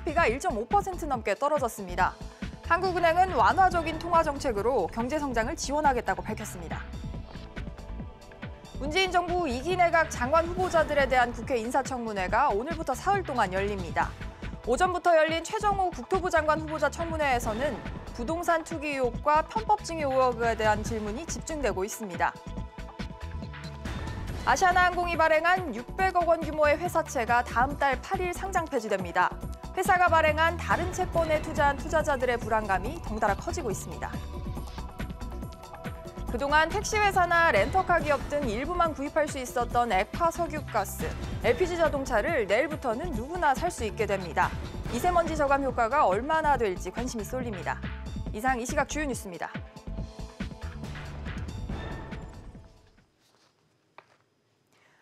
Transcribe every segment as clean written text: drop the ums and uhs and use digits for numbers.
코스피가 1.5% 넘게 떨어졌습니다. 한국은행은 완화적인 통화 정책으로 경제 성장을 지원하겠다고 밝혔습니다. 문재인 정부 2기 내각 장관 후보자들에 대한 국회 인사청문회가 오늘부터 사흘 동안 열립니다. 오전부터 열린 최정호 국토부 장관 후보자 청문회에서는 부동산 투기 의혹과 편법증여 의혹에 대한 질문이 집중되고 있습니다. 아시아나항공이 발행한 600억 원 규모의 회사채가 다음 달 8일 상장 폐지됩니다. 회사가 발행한 다른 채권에 투자한 투자자들의 불안감이 덩달아 커지고 있습니다. 그동안 택시회사나 렌터카 기업 등 일부만 구입할 수 있었던 액화 석유가스, LPG 자동차를 내일부터는 누구나 살 수 있게 됩니다. 미세먼지 저감 효과가 얼마나 될지 관심이 쏠립니다. 이상 이 시각 주요 뉴스입니다.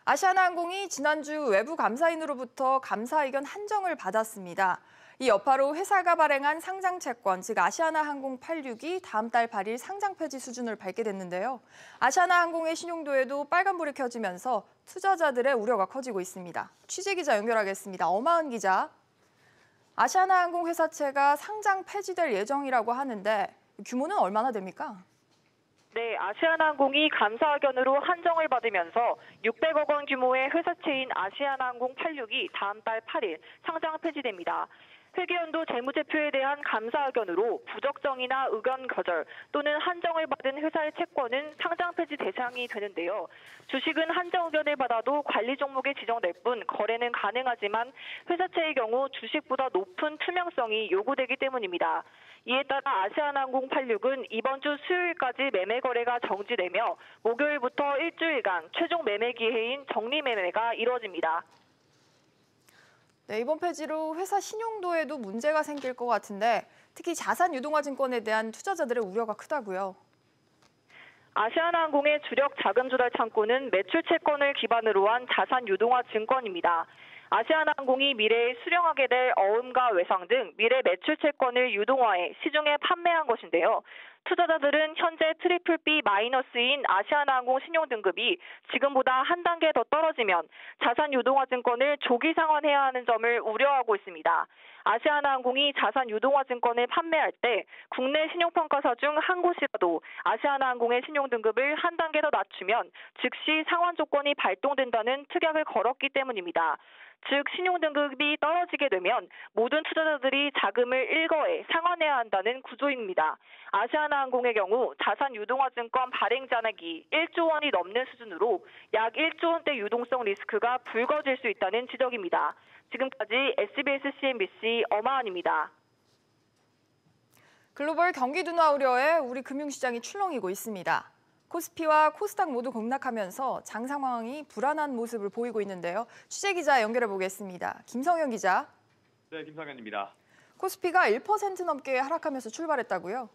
아시아나항공이 지난주 외부 감사인으로부터 감사 의견 한정을 받았습니다. 이 여파로 회사가 발행한 상장 채권, 즉 아시아나항공 86이 다음 달 8일 상장 폐지 수준을 밟게 됐는데요. 아시아나항공의 신용도에도 빨간불이 켜지면서 투자자들의 우려가 커지고 있습니다. 취재기자 연결하겠습니다. 엄하은 기자. 아시아나항공 회사채가 상장 폐지될 예정이라고 하는데 규모는 얼마나 됩니까? 네, 아시아나항공이 감사 의견으로 한정을 받으면서 600억 원 규모의 회사채인 아시아나항공 86이 다음 달 8일 상장 폐지됩니다. 회계연도 재무제표에 대한 감사 의견으로 부적정이나 의견 거절 또는 한정을 받은 회사의 채권은 상장 폐지 대상이 되는데요. 주식은 한정 의견을 받아도 관리 종목에 지정될 뿐 거래는 가능하지만 회사채의 경우 주식보다 높은 투명성이 요구되기 때문입니다. 이에 따라 아시아나항공 86은 이번 주 수요일까지 매매 거래가 정지되며 목요일부터 일주일간 최종 매매 기회인 정리 매매가 이루어집니다. 네, 이번 폐지로 회사 신용도에도 문제가 생길 것 같은데 특히 자산유동화증권에 대한 투자자들의 우려가 크다고요. 아시아나항공의 주력 자금 조달 창구는 매출 채권을 기반으로 한 자산유동화증권입니다. 아시아나항공이 미래에 수령하게 될 어음과 외상 등 미래 매출 채권을 유동화해 시중에 판매한 것인데요. 투자자들은 현재 트리플 B-인 아시아나항공 신용등급이 지금보다 한 단계 더 떨어지면 자산유동화증권을 조기 상환해야 하는 점을 우려하고 있습니다. 아시아나항공이 자산유동화증권을 판매할 때 국내 신용평가사 중 한 곳이라도 아시아나항공의 신용등급을 한 단계 더 낮추면 즉시 상환 조건이 발동된다는 특약을 걸었기 때문입니다. 즉 신용등급이 떨어지게 되면 모든 투자자들이 자금을 일거에 상환해야 한다는 구조입니다. 아시아나항공의 경우 자산유동화증권 발행 잔액이 1조 원이 넘는 수준으로 약 1조 원대 유동성 리스크가 불거질 수 있다는 지적입니다. 지금까지 SBS CNBC 엄하은입니다. 글로벌 경기 둔화 우려에 우리 금융시장이 출렁이고 있습니다. 코스피와 코스닥 모두 급락하면서 장 상황이 불안한 모습을 보이고 있는데요. 취재기자 연결해 보겠습니다. 김성현 기자. 네, 김성현입니다. 코스피가 1% 넘게 하락하면서 출발했다고요?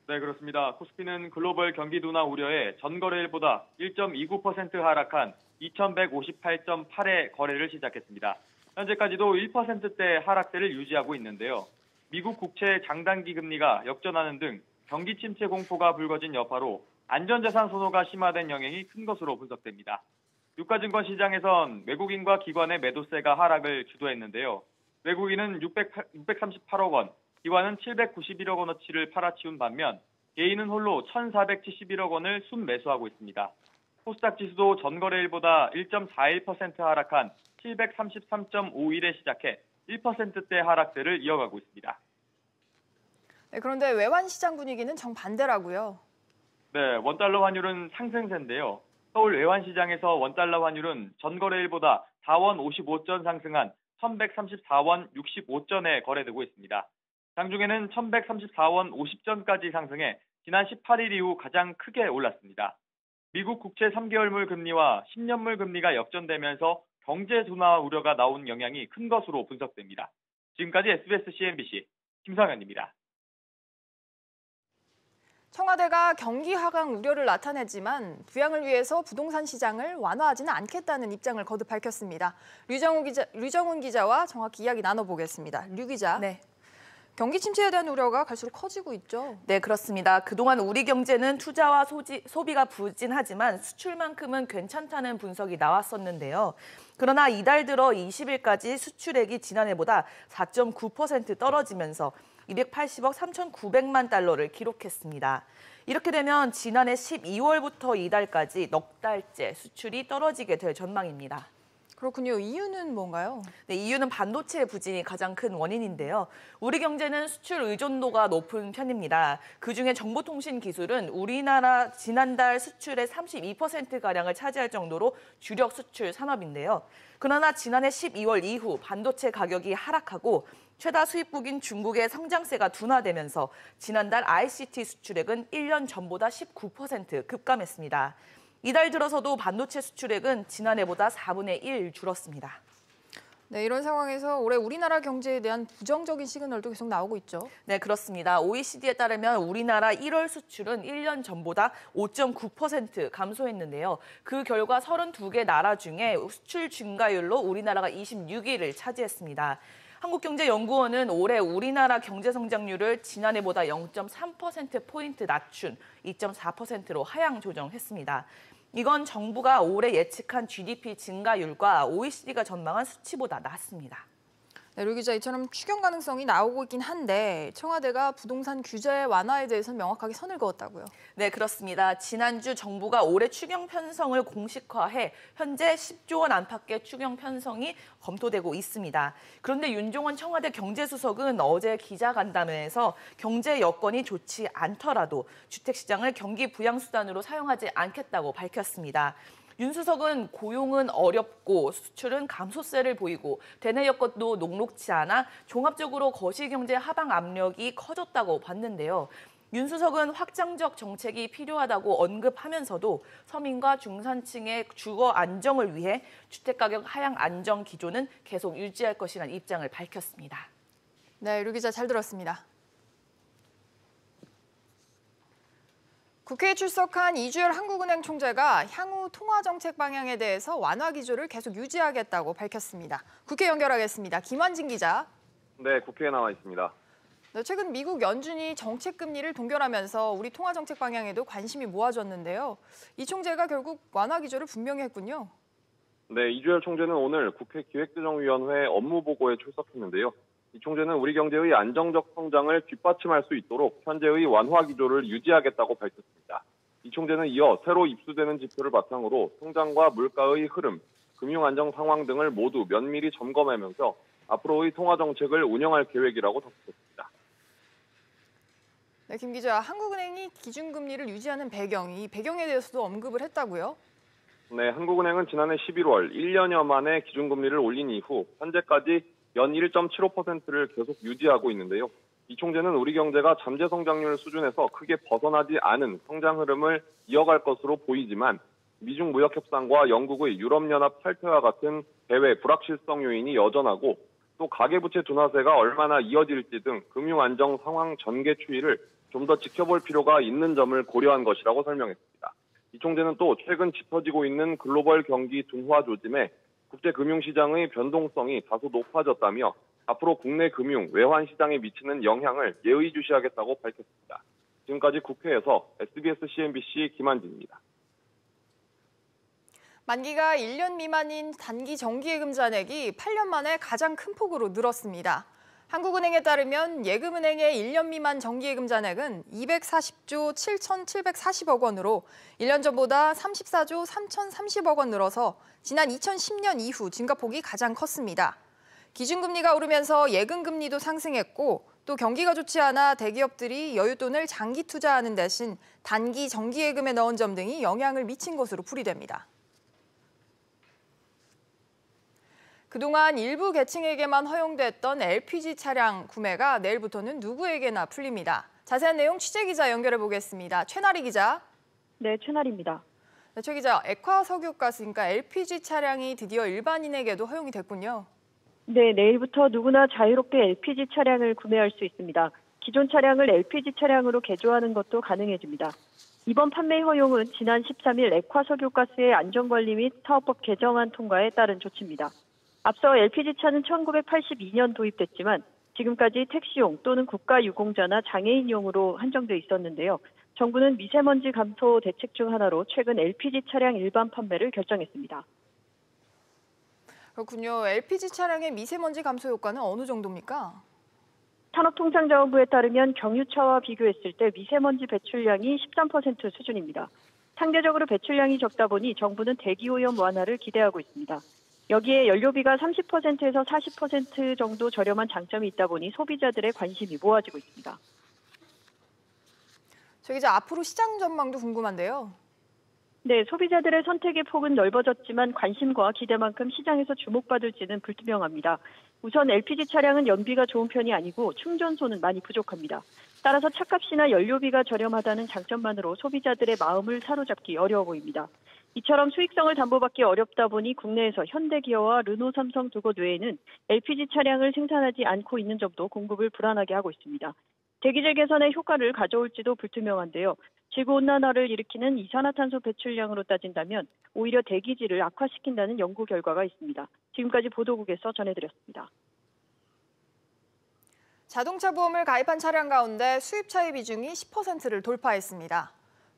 네, 그렇습니다. 코스피는 글로벌 경기 둔화 우려에 전거래일보다 1.29% 하락한 2158.8의 거래를 시작했습니다. 현재까지도 1%대 하락세를 유지하고 있는데요. 미국 국채 장단기 금리가 역전하는 등 경기 침체 공포가 불거진 여파로 안전자산 선호가 심화된 영향이 큰 것으로 분석됩니다. 유가증권 시장에선 외국인과 기관의 매도세가 하락을 주도했는데요. 외국인은 638억 원, 기관은 791억 원어치를 팔아치운 반면 개인은 홀로 1,471억 원을 순매수하고 있습니다. 코스닥 지수도 전거래일보다 1.41% 하락한 733.51에 시작해 1%대 하락세를 이어가고 있습니다. 네, 그런데 외환 시장 분위기는 정반대라고요. 네, 원달러 환율은 상승세인데요. 서울 외환시장에서 원달러 환율은 전거래일보다 4원 55전 상승한 1,134원 65전에 거래되고 있습니다. 장중에는 1,134원 50전까지 상승해 지난 18일 이후 가장 크게 올랐습니다. 미국 국채 3개월물 금리와 10년물 금리가 역전되면서 경제 둔화 우려가 나온 영향이 큰 것으로 분석됩니다. 지금까지 SBS CNBC 김성현입니다. 청와대가 경기 하강 우려를 나타냈지만 부양을 위해서 부동산 시장을 완화하지는 않겠다는 입장을 거듭 밝혔습니다. 류정훈 기자와 정확히 이야기 나눠보겠습니다. 류 기자. 네. 경기 침체에 대한 우려가 갈수록 커지고 있죠. 네, 그렇습니다. 그동안 우리 경제는 투자와 소비가 부진하지만 수출만큼은 괜찮다는 분석이 나왔었는데요. 그러나 이달 들어 20일까지 수출액이 지난해보다 4.9% 떨어지면서 280억 3,900만 달러를 기록했습니다. 이렇게 되면 지난해 12월부터 이달까지 넉 달째 수출이 떨어지게 될 전망입니다. 그렇군요. 이유는 뭔가요? 네, 이유는 반도체 부진이 가장 큰 원인인데요. 우리 경제는 수출 의존도가 높은 편입니다. 그중에 정보통신 기술은 우리나라 지난달 수출의 32%가량을 차지할 정도로 주력 수출 산업인데요. 그러나 지난해 12월 이후 반도체 가격이 하락하고 최다 수입국인 중국의 성장세가 둔화되면서 지난달 ICT 수출액은 1년 전보다 19% 급감했습니다. 이달 들어서도 반도체 수출액은 지난해보다 4분의 1 줄었습니다. 네, 이런 상황에서 올해 우리나라 경제에 대한 부정적인 시그널도 계속 나오고 있죠. 네, 그렇습니다. OECD에 따르면 우리나라 1월 수출은 1년 전보다 5.9% 감소했는데요. 그 결과 32개 나라 중에 수출 증가율로 우리나라가 26위를 차지했습니다. 한국경제연구원은 올해 우리나라 경제 성장률을 지난해보다 0.3%포인트 낮춘 2.4%로 하향 조정했습니다. 이건 정부가 올해 예측한 GDP 증가율과 OECD가 전망한 수치보다 낮습니다. 네, 류 기자, 이처럼 추경 가능성이 나오고 있긴 한데 청와대가 부동산 규제 완화에 대해서는 명확하게 선을 그었다고요. 네, 그렇습니다. 지난주 정부가 올해 추경 편성을 공식화해 현재 10조 원 안팎의 추경 편성이 검토되고 있습니다. 그런데 윤종원 청와대 경제수석은 어제 기자간담회에서 경제 여건이 좋지 않더라도 주택시장을 경기 부양수단으로 사용하지 않겠다고 밝혔습니다. 윤 수석은 고용은 어렵고 수출은 감소세를 보이고 대내 여건도 녹록지 않아 종합적으로 거시경제 하방 압력이 커졌다고 봤는데요. 윤 수석은 확장적 정책이 필요하다고 언급하면서도 서민과 중산층의 주거 안정을 위해 주택가격 하향 안정 기조는 계속 유지할 것이라는 입장을 밝혔습니다. 네, 류 기자 잘 들었습니다. 국회에 출석한 이주열 한국은행 총재가 향후 통화정책 방향에 대해서 완화 기조를 계속 유지하겠다고 밝혔습니다. 국회 연결하겠습니다. 김환진 기자. 네, 국회에 나와 있습니다. 네, 최근 미국 연준이 정책 금리를 동결하면서 우리 통화정책 방향에도 관심이 모아졌는데요. 이 총재가 결국 완화 기조를 분명히 했군요. 네, 이주열 총재는 오늘 국회 기획재정위원회 업무보고에 출석했는데요. 이 총재는 우리 경제의 안정적 성장을 뒷받침할 수 있도록 현재의 완화 기조를 유지하겠다고 밝혔습니다. 이 총재는 이어 새로 입수되는 지표를 바탕으로 통장과 물가의 흐름, 금융 안정 상황 등을 모두 면밀히 점검하면서 앞으로의 통화 정책을 운영할 계획이라고 덧붙였습니다. 네, 김 기자, 한국은행이 기준금리를 유지하는 이 배경에 대해서도 언급을 했다고요? 네, 한국은행은 지난해 11월 1년여 만에 기준금리를 올린 이후 현재까지 연 1.75%를 계속 유지하고 있는데요. 이 총재는 우리 경제가 잠재 성장률 수준에서 크게 벗어나지 않은 성장 흐름을 이어갈 것으로 보이지만 미중 무역 협상과 영국의 유럽연합 탈퇴와 같은 대외 불확실성 요인이 여전하고 또 가계부채 둔화세가 얼마나 이어질지 등 금융 안정 상황 전개 추이를 좀 더 지켜볼 필요가 있는 점을 고려한 것이라고 설명했습니다. 이 총재는 또 최근 짙어지고 있는 글로벌 경기 둔화 조짐에 국제 금융시장의 변동성이 다소 높아졌다며 앞으로 국내 금융, 외환 시장에 미치는 영향을 예의주시하겠다고 밝혔습니다. 지금까지 국회에서 SBS CNBC 김한진입니다. 만기가 1년 미만인 단기 정기예금 잔액이 8년 만에 가장 큰 폭으로 늘었습니다. 한국은행에 따르면 예금은행의 1년 미만 정기예금 잔액은 240조 7,740억 원으로 1년 전보다 34조 3,030억 원 늘어서 지난 2010년 이후 증가폭이 가장 컸습니다. 기준금리가 오르면서 예금금리도 상승했고 또 경기가 좋지 않아 대기업들이 여윳돈을 장기 투자하는 대신 단기 정기예금에 넣은 점 등이 영향을 미친 것으로 풀이됩니다. 그동안 일부 계층에게만 허용됐던 LPG 차량 구매가 내일부터는 누구에게나 풀립니다. 자세한 내용 취재기자 연결해 보겠습니다. 최나리 기자. 네, 최나리입니다. 네, 최 기자, 액화 석유가스, 그러니까 LPG 차량이 드디어 일반인에게도 허용이 됐군요. 네, 내일부터 누구나 자유롭게 LPG 차량을 구매할 수 있습니다. 기존 차량을 LPG 차량으로 개조하는 것도 가능해집니다. 이번 판매 허용은 지난 13일 액화 석유가스의 안전관리 및 사업법 개정안 통과에 따른 조치입니다. 앞서 LPG차는 1982년 도입됐지만 지금까지 택시용 또는 국가유공자나 장애인용으로 한정돼 있었는데요. 정부는 미세먼지 감소 대책 중 하나로 최근 LPG 차량 일반 판매를 결정했습니다. 그렇군요. LPG 차량의 미세먼지 감소 효과는 어느 정도입니까? 산업통상자원부에 따르면 경유차와 비교했을 때 미세먼지 배출량이 13% 수준입니다. 상대적으로 배출량이 적다 보니 정부는 대기오염 완화를 기대하고 있습니다. 여기에 연료비가 30%에서 40% 정도 저렴한 장점이 있다 보니 소비자들의 관심이 모아지고 있습니다. 저 기자, 앞으로 시장 전망도 궁금한데요. 네, 소비자들의 선택의 폭은 넓어졌지만 관심과 기대만큼 시장에서 주목받을지는 불투명합니다. 우선 LPG 차량은 연비가 좋은 편이 아니고 충전소는 많이 부족합니다. 따라서 차값이나 연료비가 저렴하다는 장점만으로 소비자들의 마음을 사로잡기 어려워 보입니다. 이처럼 수익성을 담보받기 어렵다 보니 국내에서 현대기아와 르노, 삼성 두 곳 외에는 LPG 차량을 생산하지 않고 있는 점도 공급을 불안하게 하고 있습니다. 대기질 개선에 효과를 가져올지도 불투명한데요. 지구온난화를 일으키는 이산화탄소 배출량으로 따진다면 오히려 대기질을 악화시킨다는 연구 결과가 있습니다. 지금까지 보도국에서 전해드렸습니다. 자동차 보험을 가입한 차량 가운데 수입차의 비중이 10%를 돌파했습니다.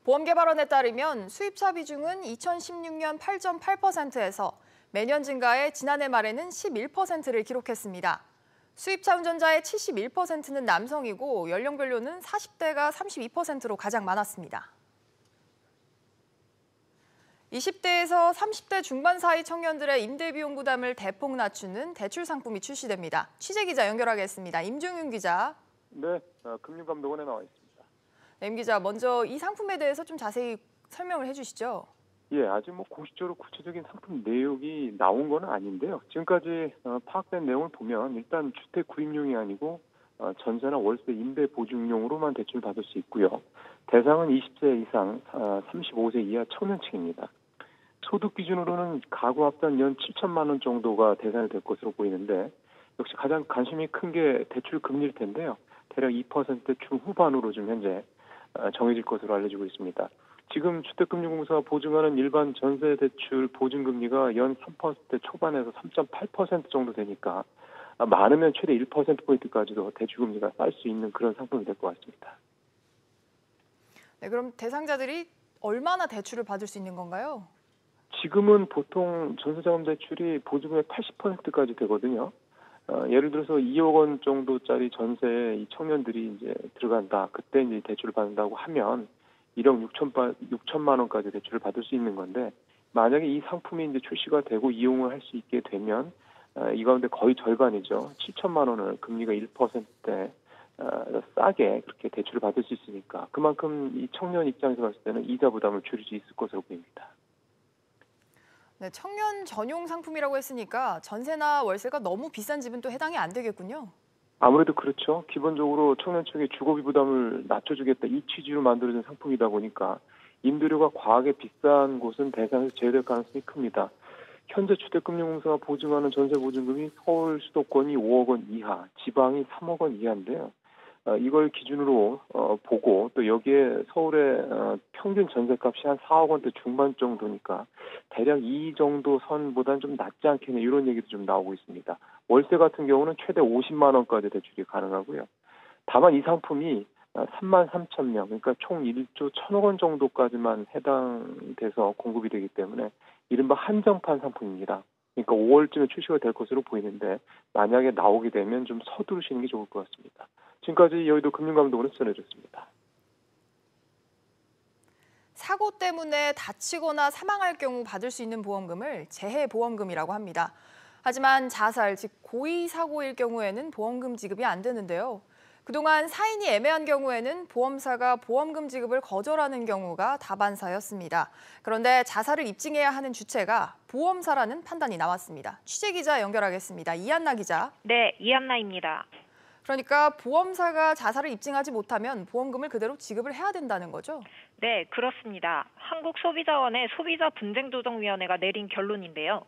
보험개발원에 따르면 수입차 비중은 2016년 8.8%에서 매년 증가해 지난해 말에는 11%를 기록했습니다. 수입차 운전자의 71%는 남성이고 연령별로는 40대가 32%로 가장 많았습니다. 20대에서 30대 중반 사이 청년들의 임대비용 부담을 대폭 낮추는 대출 상품이 출시됩니다. 취재기자 연결하겠습니다. 임종윤 기자. 네, 금융감독원에 나와 있습니다. 네, 임 기자, 먼저 이 상품에 대해서 좀 자세히 설명을 해주시죠. 예, 아직 공식적으로 구체적인 상품 내용이 나온 건 아닌데요. 지금까지 파악된 내용을 보면 일단 주택 구입용이 아니고 전세나 월세 임대 보증용으로만 대출 받을 수 있고요. 대상은 20세 이상 35세 이하 청년층입니다. 소득 기준으로는 가구 합산 연 7천만 원 정도가 대상이 될 것으로 보이는데 역시 가장 관심이 큰 게 대출 금리일 텐데요. 대략 2% 중후반으로 좀 현재 정해질 것으로 알려지고 있습니다. 지금 주택금융공사가 보증하는 일반 전세 대출 보증금리가 연 3% 초반에서 3.8% 정도 되니까 많으면 최대 1%포인트까지도 대출금리가 쌀 수 있는 그런 상품이 될 것 같습니다. 네, 그럼 대상자들이 얼마나 대출을 받을 수 있는 건가요? 지금은 보통 전세자금 대출이 보증금의 80%까지 되거든요. 예를 들어서 2억 원 정도짜리 전세에 이 청년들이 이제 들어간다. 그때 이제 대출을 받는다고 하면 1억 6천만 원까지 대출을 받을 수 있는 건데 만약에 이 상품이 이제 출시가 되고 이용을 할 수 있게 되면 이 가운데 거의 절반이죠. 7천만 원을 금리가 1%대 싸게 그렇게 대출을 받을 수 있으니까 그만큼 이 청년 입장에서 봤을 때는 이자 부담을 줄일 수 있을 것으로 보입니다. 네, 청년 전용 상품이라고 했으니까 전세나 월세가 너무 비싼 집은 또 해당이 안 되겠군요. 아무래도 그렇죠. 기본적으로 청년층의 주거비 부담을 낮춰주겠다 이 취지로 만들어진 상품이다 보니까 임대료가 과하게 비싼 곳은 대상에서 제외될 가능성이 큽니다. 현재 주택금융공사가 보증하는 전세 보증금이 서울 수도권이 5억 원 이하, 지방이 3억 원 이하인데요. 이걸 기준으로 보고 또 여기에 서울의 평균 전세값이 한 4억 원대 중반 정도니까 대략 이 정도 선보다는 좀 낮지 않겠냐 이런 얘기도 좀 나오고 있습니다. 월세 같은 경우는 최대 50만 원까지 대출이 가능하고요. 다만 이 상품이 3만 3천 명, 그러니까 총 1조 1천억 원 정도까지만 해당돼서 공급이 되기 때문에 이른바 한정판 상품입니다. 그러니까 5월쯤에 출시가 될 것으로 보이는데 만약에 나오게 되면 좀 서두르시는 게 좋을 것 같습니다. 지금까지 여의도 금융감독원에서 전해줬습니다. 사고 때문에 다치거나 사망할 경우 받을 수 있는 보험금을 재해보험금이라고 합니다. 하지만 자살, 즉 고의 사고일 경우에는 보험금 지급이 안 되는데요. 그동안 사인이 애매한 경우에는 보험사가 보험금 지급을 거절하는 경우가 다반사였습니다. 그런데 자살을 입증해야 하는 주체가 보험사라는 판단이 나왔습니다. 취재기자 연결하겠습니다. 이한나 기자. 네, 이한나입니다. 그러니까 보험사가 자살을 입증하지 못하면 보험금을 그대로 지급을 해야 된다는 거죠? 네, 그렇습니다. 한국소비자원의 소비자분쟁조정위원회가 내린 결론인데요.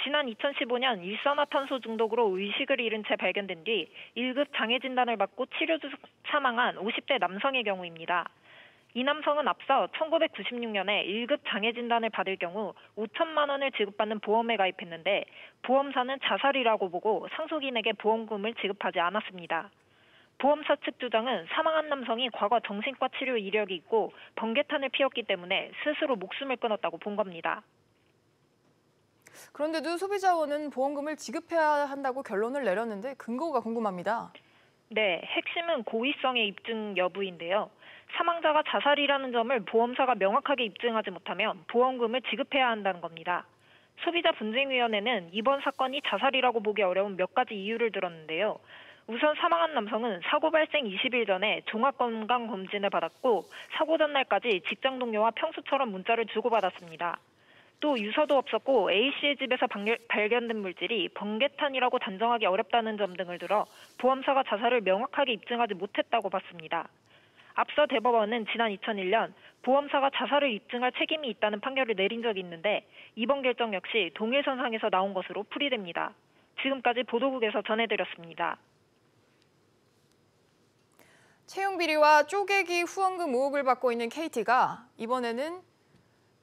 지난 2015년 일산화탄소 중독으로 의식을 잃은 채 발견된 뒤 1급 장애 진단을 받고 치료 중 사망한 50대 남성의 경우입니다. 이 남성은 앞서 1996년에 1급 장애 진단을 받을 경우 5천만 원을 지급받는 보험에 가입했는데 보험사는 자살이라고 보고 상속인에게 보험금을 지급하지 않았습니다. 보험사 측 주장은 사망한 남성이 과거 정신과 치료 이력이 있고 번개탄을 피웠기 때문에 스스로 목숨을 끊었다고 본 겁니다. 그런데도 소비자원은 보험금을 지급해야 한다고 결론을 내렸는데 근거가 궁금합니다. 네, 핵심은 고의성의 입증 여부인데요. 사망자가 자살이라는 점을 보험사가 명확하게 입증하지 못하면 보험금을 지급해야 한다는 겁니다. 소비자분쟁위원회는 이번 사건이 자살이라고 보기 어려운 몇 가지 이유를 들었는데요. 우선 사망한 남성은 사고 발생 20일 전에 종합건강검진을 받았고 사고 전날까지 직장 동료와 평소처럼 문자를 주고받았습니다. 또 유서도 없었고 A씨의 집에서 발견된 물질이 번개탄이라고 단정하기 어렵다는 점 등을 들어 보험사가 자살을 명확하게 입증하지 못했다고 봤습니다. 앞서 대법원은 지난 2001년 보험사가 자살을 입증할 책임이 있다는 판결을 내린 적이 있는데 이번 결정 역시 동일선상에서 나온 것으로 풀이됩니다. 지금까지 보도국에서 전해드렸습니다. 채용 비리와 쪼개기 후원금 의혹을 받고 있는 KT가 이번에는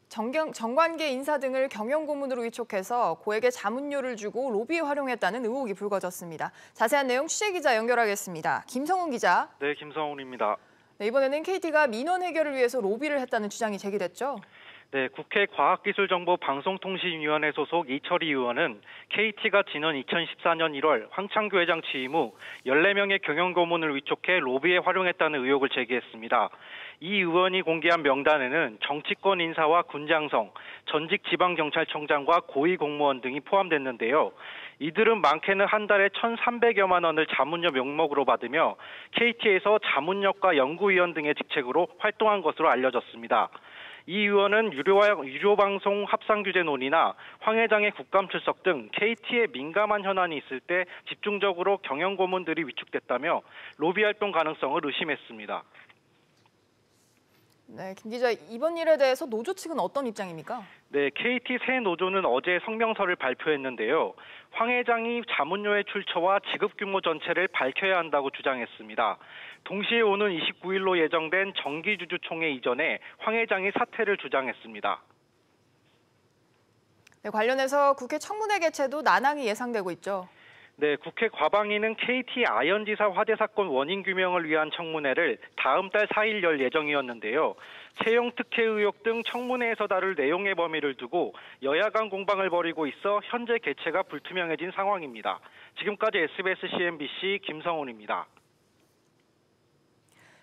정관계 인사 등을 경영고문으로 위촉해서 고액의 자문료를 주고 로비에 활용했다는 의혹이 불거졌습니다. 자세한 내용 취재기자 연결하겠습니다. 김성훈 기자. 네, 김성훈입니다. 네, 이번에는 KT가 민원 해결을 위해서 로비를 했다는 주장이 제기됐죠? 네, 국회 과학기술정보방송통신위원회 소속 이철희 의원은 KT가 지난 2014년 1월 황창규 회장 취임 후 14명의 경영고문을 위촉해 로비에 활용했다는 의혹을 제기했습니다. 이 의원이 공개한 명단에는 정치권 인사와 군장성, 전직 지방경찰청장과 고위공무원 등이 포함됐는데요. 이들은 많게는 한 달에 1,300여만 원을 자문료 명목으로 받으며 KT에서 자문역과 연구위원 등의 직책으로 활동한 것으로 알려졌습니다. 이 의원은 유료방송 합상규제 논의나 황 회장의 국감 출석 등 KT에 민감한 현안이 있을 때 집중적으로 경영고문들이 위축됐다며 로비 활동 가능성을 의심했습니다. 네, 김 기자, 이번 일에 대해서 노조 측은 어떤 입장입니까? 네, KT 새 노조는 어제 성명서를 발표했는데요. 황 회장이 자문료의 출처와 지급 규모 전체를 밝혀야 한다고 주장했습니다. 동시에 오는 29일로 예정된 정기주주총회 이전에 황 회장이 사퇴를 주장했습니다. 네, 관련해서 국회 청문회 개최도 난항이 예상되고 있죠. 네, 국회 과방위는 KT 아현지사 화재 사건 원인 규명을 위한 청문회를 다음 달 4일 열 예정이었는데요. 채용 특혜 의혹 등 청문회에서 다룰 내용의 범위를 두고 여야 간 공방을 벌이고 있어 현재 개최가 불투명해진 상황입니다. 지금까지 SBS CNBC 김성훈입니다.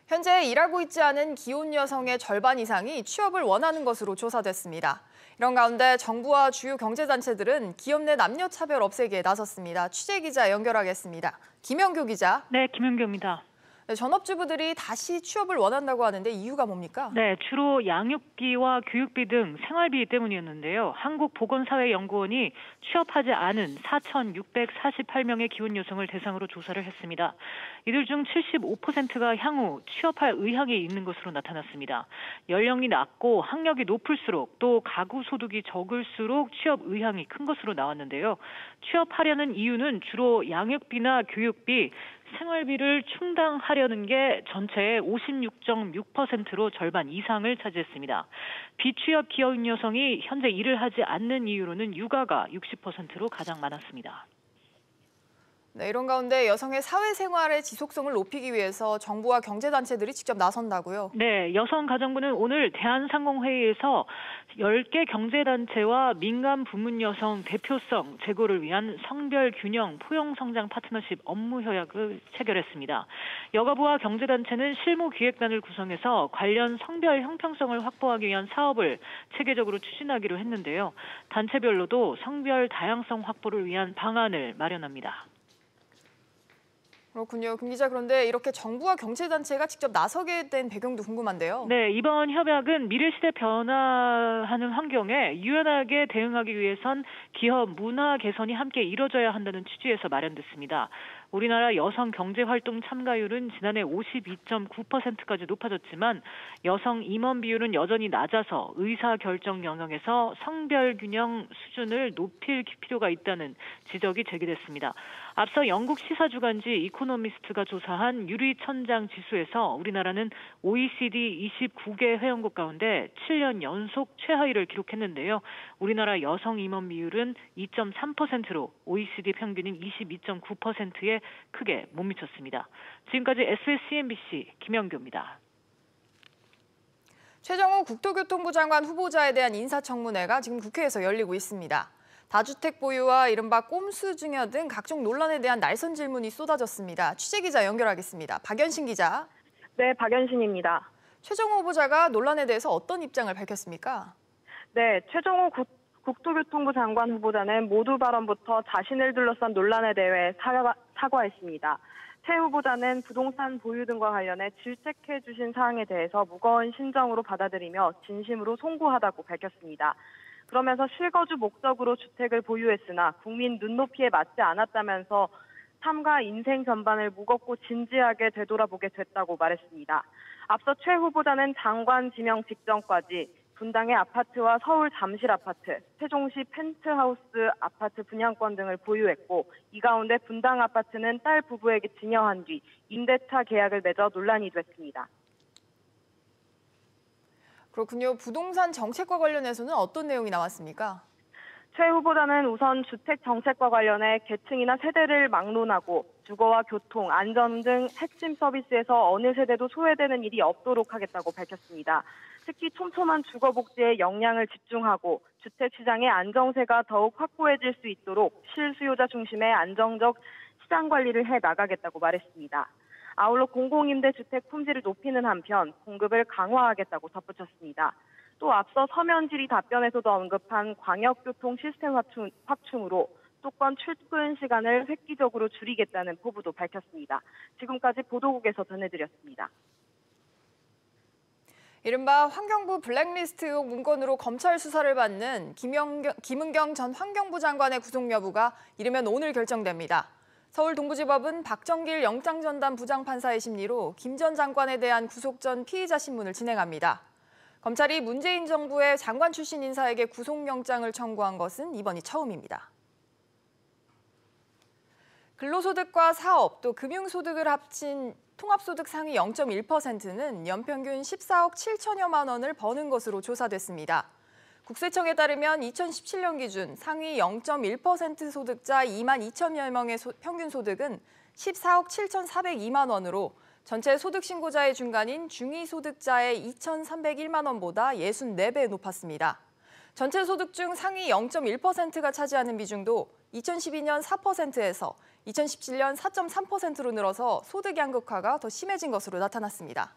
현재 일하고 있지 않은 기혼 여성의 절반 이상이 취업을 원하는 것으로 조사됐습니다. 이런 가운데 정부와 주요 경제단체들은 기업 내 남녀 차별 없애기에 나섰습니다. 취재기자 연결하겠습니다. 김영교 기자. 네, 김영교입니다. 네, 전업주부들이 다시 취업을 원한다고 하는데 이유가 뭡니까? 네, 주로 양육비와 교육비 등 생활비 때문이었는데요. 한국보건사회연구원이 취업하지 않은 4,648명의 기혼 여성을 대상으로 조사를 했습니다. 이들 중 75%가 향후 취업할 의향이 있는 것으로 나타났습니다. 연령이 낮고 학력이 높을수록 또 가구 소득이 적을수록 취업 의향이 큰 것으로 나왔는데요. 취업하려는 이유는 주로 양육비나 교육비, 생활비를 충당하려는 게 전체의 56.6%로 절반 이상을 차지했습니다. 비취업 기혼 여성이 현재 일을 하지 않는 이유로는 육아가 60%로 가장 많았습니다. 네, 이런 가운데 여성의 사회생활의 지속성을 높이기 위해서 정부와 경제단체들이 직접 나선다고요? 네, 여성가정부는 오늘 대한상공회의에서 10개 경제단체와 민간 부문 여성 대표성 제고를 위한 성별균형 포용성장 파트너십 업무 협약을 체결했습니다. 여가부와 경제단체는 실무기획단을 구성해서 관련 성별 형평성을 확보하기 위한 사업을 체계적으로 추진하기로 했는데요. 단체별로도 성별 다양성 확보를 위한 방안을 마련합니다. 그렇군요. 김 기자, 그런데 이렇게 정부와 경제단체가 직접 나서게 된 배경도 궁금한데요. 네, 이번 협약은 미래시대 변화하는 환경에 유연하게 대응하기 위해선 기업 문화 개선이 함께 이뤄져야 한다는 취지에서 마련됐습니다. 우리나라 여성 경제활동 참가율은 지난해 52.9%까지 높아졌지만 여성 임원 비율은 여전히 낮아서 의사결정 영역에서 성별균형 수준을 높일 필요가 있다는 지적이 제기됐습니다. 앞서 영국 시사주간지 이코노미스트가 조사한 유리천장 지수에서 우리나라는 OECD 29개 회원국 가운데 7년 연속 최하위를 기록했는데요. 우리나라 여성 임원 비율은 2.3%로 OECD 평균인 22.9%에 크게 못 미쳤습니다. 지금까지 SBS CNBC 김영규입니다. 최정호 국토교통부 장관 후보자에 대한 인사청문회가 지금 국회에서 열리고 있습니다. 다주택 보유와 이른바 꼼수 증여 등 각종 논란에 대한 날선 질문이 쏟아졌습니다. 취재기자 연결하겠습니다. 박연신 기자. 네, 박연신입니다. 최정호 후보자가 논란에 대해서 어떤 입장을 밝혔습니까? 네, 최정호 국토교통부 장관 후보자는 모두 발언부터 자신을 둘러싼 논란에 대해 사과했습니다. 최 후보자는 부동산 보유 등과 관련해 질책해 주신 사항에 대해서 무거운 심정으로 받아들이며 진심으로 송구하다고 밝혔습니다. 그러면서 실거주 목적으로 주택을 보유했으나 국민 눈높이에 맞지 않았다면서 삶과 인생 전반을 무겁고 진지하게 되돌아보게 됐다고 말했습니다. 앞서 최 후보자는 장관 지명 직전까지 분당의 아파트와 서울 잠실 아파트, 세종시 펜트하우스 아파트 분양권 등을 보유했고 이 가운데 분당 아파트는 딸 부부에게 증여한 뒤 임대차 계약을 맺어 논란이 됐습니다. 그렇군요. 부동산 정책과 관련해서는 어떤 내용이 나왔습니까? 최 후보자는 우선 주택 정책과 관련해 계층이나 세대를 막론하고 주거와 교통, 안전 등 핵심 서비스에서 어느 세대도 소외되는 일이 없도록 하겠다고 밝혔습니다. 특히 촘촘한 주거 복지에 역량을 집중하고 주택 시장의 안정세가 더욱 확고해질 수 있도록 실수요자 중심의 안정적 시장 관리를 해 나가겠다고 말했습니다. 아울러 공공임대주택 품질을 높이는 한편 공급을 강화하겠다고 덧붙였습니다. 또 앞서 서면 질의 답변에서도 언급한 광역교통 시스템 확충으로 수도권 출근 시간을 획기적으로 줄이겠다는 포부도 밝혔습니다. 지금까지 보도국에서 전해드렸습니다. 이른바 환경부 블랙리스트 의혹 문건으로 검찰 수사를 받는 김은경 전 환경부 장관의 구속 여부가 이르면 오늘 결정됩니다. 서울 동부지법은 박정길 영장전담 부장판사의 심리로 김 전 장관에 대한 구속 전 피의자 신문을 진행합니다. 검찰이 문재인 정부의 장관 출신 인사에게 구속영장을 청구한 것은 이번이 처음입니다. 근로소득과 사업 또 금융소득을 합친 통합소득 상위 0.1%는 연평균 14억 7천여만 원을 버는 것으로 조사됐습니다. 국세청에 따르면 2017년 기준 상위 0.1% 소득자 2만 2천여 명의 평균 소득은 14억 7,402만 원으로 전체 소득 신고자의 중간인 중위소득자의 2,301만 원보다 64배 높았습니다. 전체 소득 중 상위 0.1%가 차지하는 비중도 2012년 4%에서 2017년 4.3%로 늘어서 소득 양극화가 더 심해진 것으로 나타났습니다.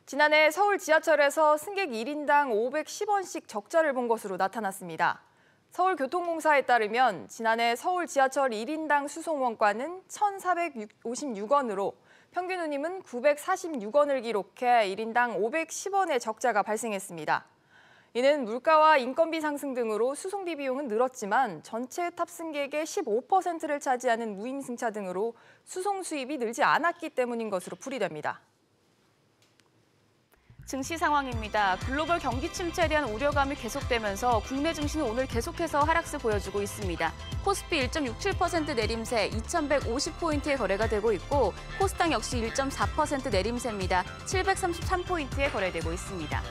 지난해 서울 지하철에서 승객 1인당 510원씩 적자를 본 것으로 나타났습니다. 서울교통공사에 따르면 지난해 서울 지하철 1인당 수송 원가는 1,456원으로 평균 운임은 946원을 기록해 1인당 510원의 적자가 발생했습니다. 이는 물가와 인건비 상승 등으로 수송비 비용은 늘었지만 전체 탑승객의 15%를 차지하는 무임승차 등으로 수송 수입이 늘지 않았기 때문인 것으로 풀이됩니다. 증시 상황입니다. 글로벌 경기 침체에 대한 우려감이 계속되면서 국내 증시는 오늘 계속해서 하락세 보여주고 있습니다. 코스피 1.67% 내림세 2,150포인트의 거래가 되고 있고 코스닥 역시 1.4% 내림세입니다. 733포인트에 거래되고 있습니다.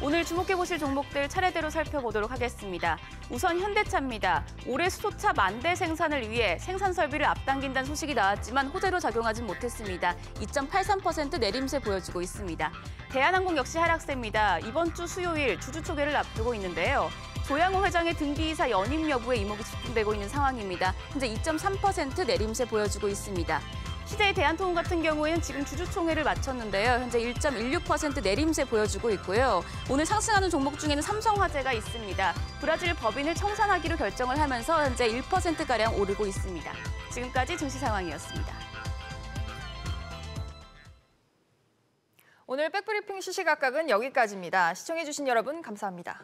오늘 주목해보실 종목들 차례대로 살펴보도록 하겠습니다. 우선 현대차입니다. 올해 수소차 10,000대 생산을 위해 생산 설비를 앞당긴다는 소식이 나왔지만 호재로 작용하진 못했습니다. 2.83% 내림세 보여주고 있습니다. 대한항공 역시 하락세입니다. 이번 주 수요일 주주 초계를 앞두고 있는데요. 조양호 회장의 등기이사 연임 여부에 이목이 집중되고 있는 상황입니다. 현재 2.3% 내림세 보여주고 있습니다. CJ 대한통운 같은 경우에는 지금 주주총회를 마쳤는데요. 현재 1.16% 내림세 보여주고 있고요. 오늘 상승하는 종목 중에는 삼성화재가 있습니다. 브라질 법인을 청산하기로 결정을 하면서 현재 1%가량 오르고 있습니다. 지금까지 증시 상황이었습니다. 오늘 백브리핑 시시각각은 여기까지입니다. 시청해주신 여러분 감사합니다.